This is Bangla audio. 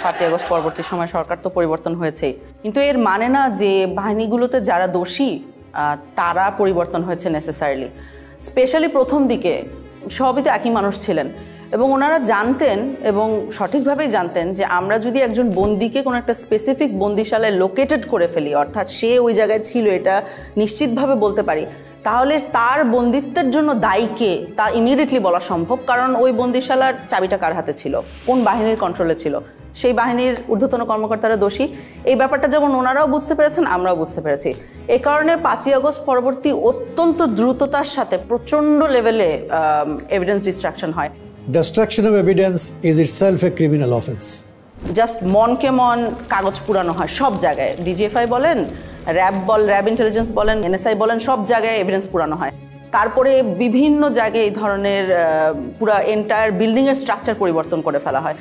পাঁচই আগস্ট পরবর্তী সময় সরকার তো পরিবর্তন হয়েছেই, কিন্তু এর মানে না যে বাহিনীগুলোতে যারা দোষী তারা পরিবর্তন হয়েছে নেসেসারিলি। স্পেশালি প্রথম দিকে সবই তো একই মানুষ ছিলেন এবং ওনারা জানতেন এবং সঠিকভাবেই জানতেন যে আমরা যদি একজন বন্দীকে কোনো একটা স্পেসিফিক বন্দিশালায় লোকেটেড করে ফেলি, অর্থাৎ সে ওই জায়গায় ছিল এটা নিশ্চিতভাবে বলতে পারি, তাহলে তার বন্দিত্বের জন্য দায়ী কে তা ইমিডিয়েটলি বলা সম্ভব। কারণ ওই বন্দিশালার চাবিটা কার হাতে ছিল, কোন বাহিনীর কন্ট্রোলে ছিল, সেই বাহিনীর ঊর্ধ্বতন কর্মকর্তারা দোষী। এই ব্যাপারটা যেমন ওনারাও বুঝতে পেরেছেন, আমরাও বুঝতে পেরেছি। এই কারণে 5ই আগস্ট পরবর্তী অত্যন্ত দ্রুততার সাথে প্রচণ্ড লেভেলে এভিডেন্স ডিস্ট্রাকশন হয়। Destruction of evidence is itself a criminal offense. Just মনকে মন কাগজ পুরানো হয় সব জায়গায়, ডিজিএফআই বলেন, র্যাব ইন্টেলিজেন্স বলেন, এনএসআই বলেন, সব জায়গায় এভিডেন্স পুরানো হয়। তারপরে বিভিন্ন জায়গায় এই ধরনের পুরা এন্টায়ার বিল্ডিংয়ের স্ট্রাকচার পরিবর্তন করে ফেলা হয়।